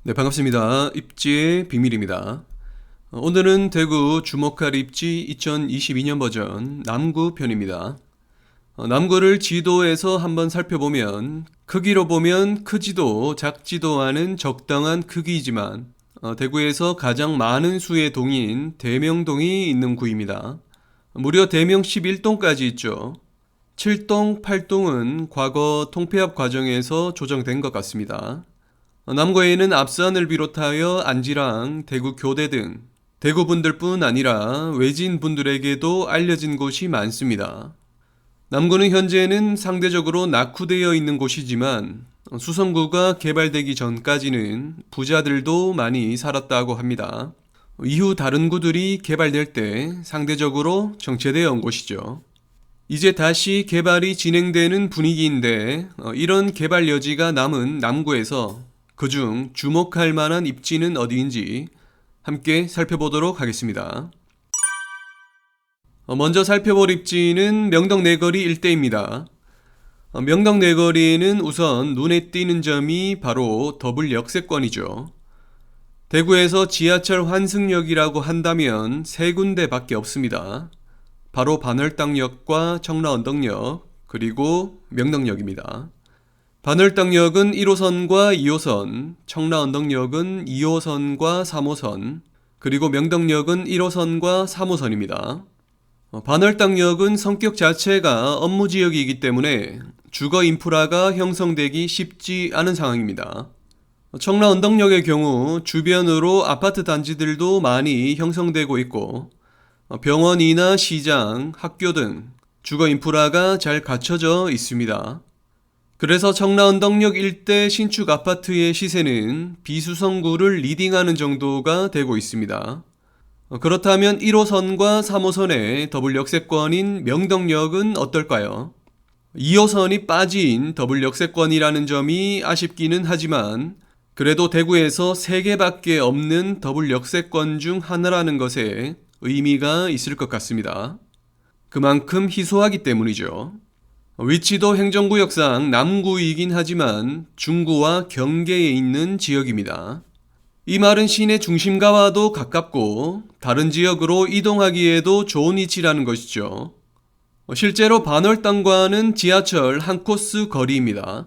네, 반갑습니다. 입지의 비밀입니다. 오늘은 대구 주목할 입지 2022년 버전 남구 편입니다. 남구를 지도에서 한번 살펴보면 크기로 보면 크지도 작지도 않은 적당한 크기이지만 대구에서 가장 많은 수의 동인 대명동이 있는 구입니다. 무려 대명 11동까지 있죠. 7동, 8동은 과거 통폐합 과정에서 조정된 것 같습니다. 남구에는 압산을 비롯하여 안지랑, 대구 교대 등 대구 분들뿐 아니라 외진 분들에게도 알려진 곳이 많습니다. 남구는 현재는 상대적으로 낙후되어 있는 곳이지만 수성구가 개발되기 전까지는 부자들도 많이 살았다고 합니다. 이후 다른 구들이 개발될 때 상대적으로 정체되어 온 곳이죠. 이제 다시 개발이 진행되는 분위기인데 이런 개발 여지가 남은 남구에서 그중 주목할 만한 입지는 어디인지 함께 살펴보도록 하겠습니다. 먼저 살펴볼 입지는 명덕 내거리 일대입니다. 명덕 내거리에는 우선 눈에 띄는 점이 바로 더블 역세권이죠. 대구에서 지하철 환승역이라고 한다면 세 군데밖에 없습니다. 바로 반월당역과 청라언덕역 그리고 명덕역입니다. 반월당역은 1호선과 2호선, 청라언덕역은 2호선과 3호선, 그리고 명덕역은 1호선과 3호선입니다. 반월당역은 성격 자체가 업무지역이기 때문에 주거 인프라가 형성되기 쉽지 않은 상황입니다. 청라언덕역의 경우 주변으로 아파트 단지들도 많이 형성되고 있고 병원이나 시장, 학교 등 주거 인프라가 잘 갖춰져 있습니다. 그래서 청라언덕역 일대 신축 아파트의 시세는 비수성구를 리딩하는 정도가 되고 있습니다. 그렇다면 1호선과 3호선의 더블 역세권인 명덕역은 어떨까요? 2호선이 빠진 더블 역세권이라는 점이 아쉽기는 하지만 그래도 대구에서 3개밖에 없는 더블 역세권 중 하나라는 것에 의미가 있을 것 같습니다. 그만큼 희소하기 때문이죠. 위치도 행정구역상 남구이긴 하지만 중구와 경계에 있는 지역입니다. 이 말은 시내 중심가와도 가깝고 다른 지역으로 이동하기에도 좋은 위치라는 것이죠. 실제로 반월당과는 지하철 한 코스 거리입니다.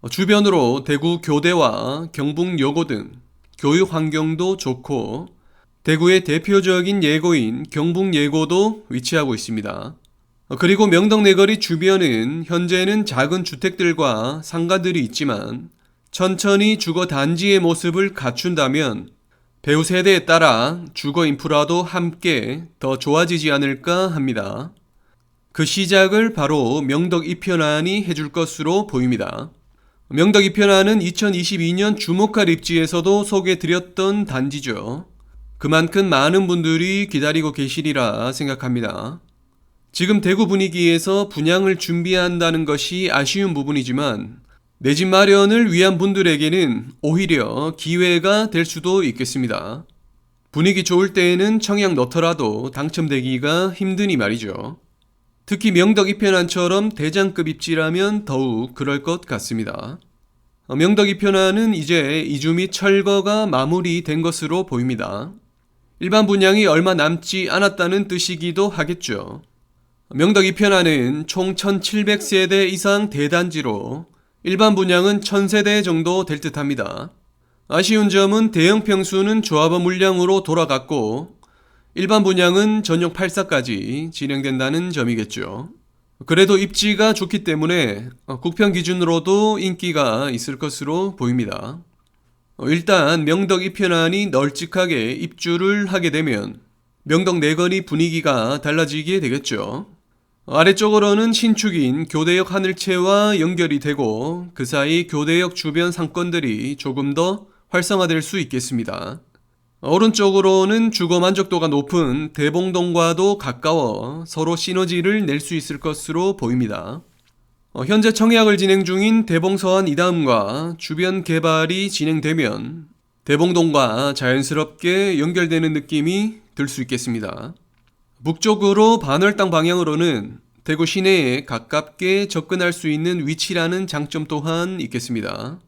주변으로 대구 교대와 경북여고 등 교육 환경도 좋고 대구의 대표적인 예고인 경북예고도 위치하고 있습니다. 그리고 명덕 내거리 주변은 현재는 작은 주택들과 상가들이 있지만 천천히 주거 단지의 모습을 갖춘다면 배후 세대에 따라 주거 인프라도 함께 더 좋아지지 않을까 합니다. 그 시작을 바로 명덕 이편안이 해줄 것으로 보입니다. 명덕 이편안은 2022년 주목할 입지에서도 소개드렸던 단지죠. 그만큼 많은 분들이 기다리고 계시리라 생각합니다. 지금 대구 분위기에서 분양을 준비한다는 것이 아쉬운 부분이지만 내 집 마련을 위한 분들에게는 오히려 기회가 될 수도 있겠습니다. 분위기 좋을 때에는 청약 넣더라도 당첨되기가 힘드니 말이죠. 특히 명덕 이편안처럼 대장급 입지라면 더욱 그럴 것 같습니다. 명덕 이편안은 이제 이주 및 철거가 마무리된 것으로 보입니다. 일반 분양이 얼마 남지 않았다는 뜻이기도 하겠죠. 명덕 이편안은 총 1700세대 이상 대단지로 일반 분양은 1000세대 정도 될 듯합니다. 아쉬운 점은 대형 평수는 조합원 물량으로 돌아갔고 일반 분양은 전용 8사까지 진행된다는 점이겠죠. 그래도 입지가 좋기 때문에 국평 기준으로도 인기가 있을 것으로 보입니다. 일단 명덕 이편안이 널찍하게 입주를 하게 되면 명덕 내거리 분위기가 달라지게 되겠죠. 아래쪽으로는 신축인 교대역 하늘채와 연결이 되고 그 사이 교대역 주변 상권들이 조금 더 활성화될 수 있겠습니다. 오른쪽으로는 주거 만족도가 높은 대봉동과도 가까워 서로 시너지를 낼 수 있을 것으로 보입니다. 현재 청약을 진행 중인 대봉서안 이다음과 주변 개발이 진행되면 대봉동과 자연스럽게 연결되는 느낌이 들 수 있겠습니다. 북쪽으로 반월당 방향으로는 대구 시내에 가깝게 접근할 수 있는 위치라는 장점 또한 있겠습니다.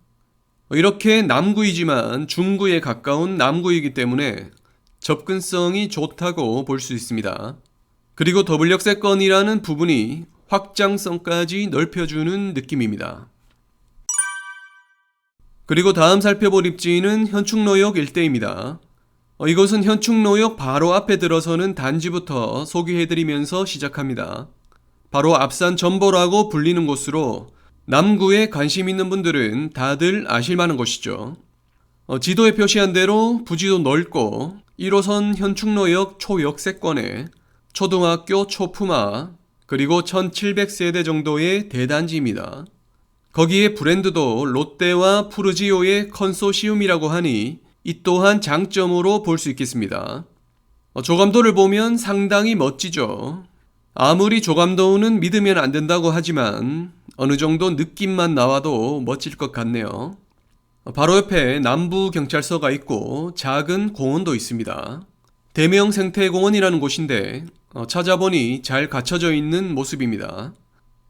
이렇게 남구이지만 중구에 가까운 남구이기 때문에 접근성이 좋다고 볼 수 있습니다. 그리고 더블 역세권이라는 부분이 확장성까지 넓혀주는 느낌입니다. 그리고 다음 살펴볼 입지는 현충로역 일대입니다. 이것은 현충로역 바로 앞에 들어서는 단지부터 소개해드리면서 시작합니다. 바로 앞산 전보라고 불리는 곳으로 남구에 관심 있는 분들은 다들 아실만한 곳이죠. 지도에 표시한 대로 부지도 넓고 1호선 현충로역 초역세권에 초등학교 초품화 그리고 1700세대 정도의 대단지입니다. 거기에 브랜드도 롯데와 푸르지오의 컨소시움이라고 하니 이 또한 장점으로 볼 수 있겠습니다. 조감도를 보면 상당히 멋지죠. 아무리 조감도는 믿으면 안 된다고 하지만 어느 정도 느낌만 나와도 멋질 것 같네요. 바로 옆에 남부경찰서가 있고 작은 공원도 있습니다. 대명 생태공원이라는 곳인데 찾아보니 잘 갖춰져 있는 모습입니다.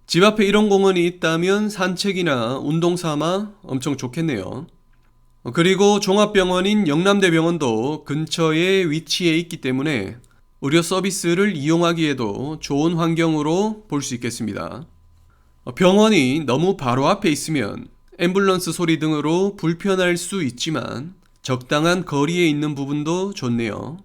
집 앞에 이런 공원이 있다면 산책이나 운동 삼아 엄청 좋겠네요. 그리고 종합병원인 영남대병원도 근처에 위치해 있기 때문에 의료 서비스를 이용하기에도 좋은 환경으로 볼 수 있겠습니다. 병원이 너무 바로 앞에 있으면 앰뷸런스 소리 등으로 불편할 수 있지만 적당한 거리에 있는 부분도 좋네요.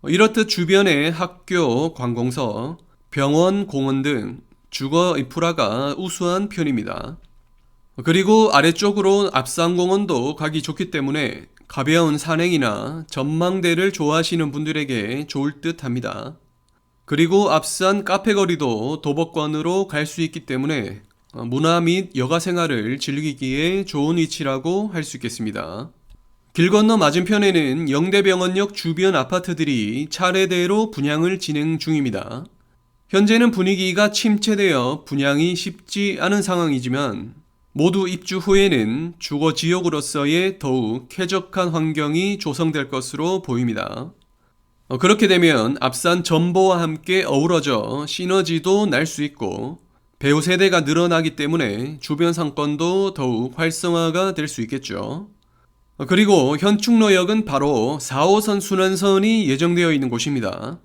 이렇듯 주변에 학교, 관공서, 병원, 공원 등 주거 인프라가 우수한 편입니다. 그리고 아래쪽으로 앞산공원도 가기 좋기 때문에 가벼운 산행이나 전망대를 좋아하시는 분들에게 좋을 듯 합니다. 그리고 앞산 카페거리도 도보권으로 갈 수 있기 때문에 문화 및 여가 생활을 즐기기에 좋은 위치라고 할 수 있겠습니다. 길 건너 맞은편에는 영대병원역 주변 아파트들이 차례대로 분양을 진행 중입니다. 현재는 분위기가 침체되어 분양이 쉽지 않은 상황이지만 모두 입주 후에는 주거 지역으로서의 더욱 쾌적한 환경이 조성될 것으로 보입니다. 그렇게 되면 앞산 전보와 함께 어우러져 시너지도 날 수 있고 배우 세대가 늘어나기 때문에 주변 상권도 더욱 활성화가 될 수 있겠죠. 그리고 현충로역은 바로 4호선 순환선이 예정되어 있는 곳입니다.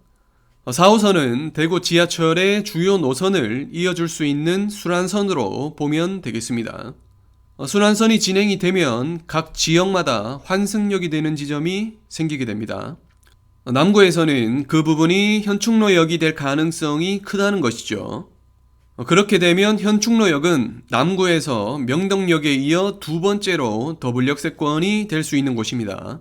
4호선은 대구 지하철의 주요 노선을 이어줄 수 있는 순환선으로 보면 되겠습니다. 순환선이 진행이 되면 각 지역마다 환승역이 되는 지점이 생기게 됩니다. 남구에서는 그 부분이 현충로역이 될 가능성이 크다는 것이죠. 그렇게 되면 현충로역은 남구에서 명덕역에 이어 두 번째로 더블 역세권이 될 수 있는 곳입니다.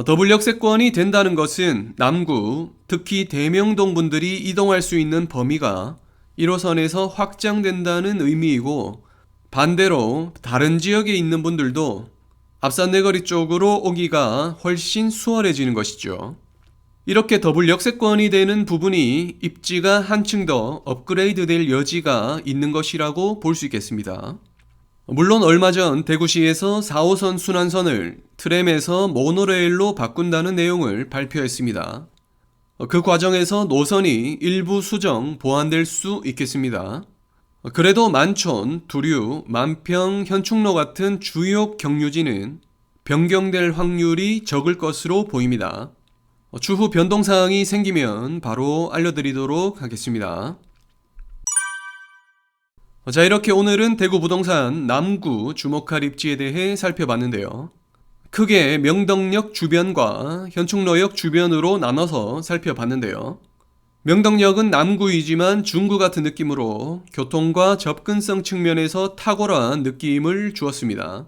더블 역세권이 된다는 것은 남구, 특히 대명동 분들이 이동할 수 있는 범위가 1호선에서 확장된다는 의미이고 반대로 다른 지역에 있는 분들도 앞산내거리 쪽으로 오기가 훨씬 수월해지는 것이죠. 이렇게 더블 역세권이 되는 부분이 입지가 한층 더 업그레이드 될 여지가 있는 것이라고 볼 수 있겠습니다. 물론 얼마 전 대구시에서 4호선 순환선을 트램에서 모노레일로 바꾼다는 내용을 발표했습니다. 그 과정에서 노선이 일부 수정, 보완될 수 있겠습니다. 그래도 만촌, 두류, 만평, 현충로 같은 주요 경유지는 변경될 확률이 적을 것으로 보입니다. 추후 변동사항이 생기면 바로 알려드리도록 하겠습니다. 자, 이렇게 오늘은 대구 부동산 남구 주목할 입지에 대해 살펴봤는데요. 크게 명덕역 주변과 현충로역 주변으로 나눠서 살펴봤는데요. 명덕역은 남구이지만 중구 같은 느낌으로 교통과 접근성 측면에서 탁월한 느낌을 주었습니다.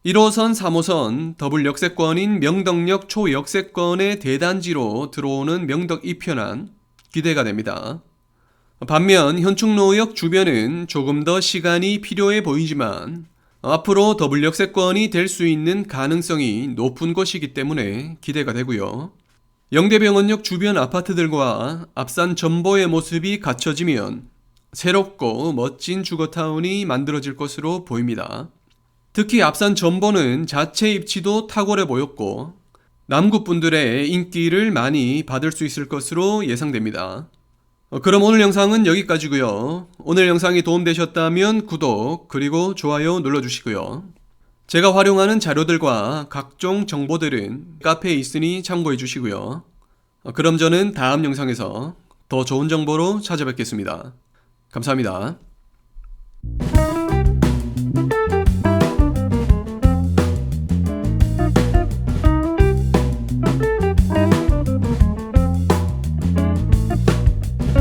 1호선, 3호선 더블 역세권인 명덕역 초역세권의 대단지로 들어오는 명덕 2편안 기대가 됩니다. 반면 현충로역 주변은 조금 더 시간이 필요해 보이지만 앞으로 더블 역세권이 될 수 있는 가능성이 높은 곳이기 때문에 기대가 되고요. 영대병원역 주변 아파트들과 앞산 전보의 모습이 갖춰지면 새롭고 멋진 주거타운이 만들어질 것으로 보입니다. 특히 앞산 전보는 자체 입지도 탁월해 보였고 남구분들의 인기를 많이 받을 수 있을 것으로 예상됩니다. 그럼 오늘 영상은 여기까지고요. 오늘 영상이 도움되셨다면 구독 그리고 좋아요 눌러주시고요. 제가 활용하는 자료들과 각종 정보들은 카페에 있으니 참고해 주시고요. 그럼 저는 다음 영상에서 더 좋은 정보로 찾아뵙겠습니다. 감사합니다.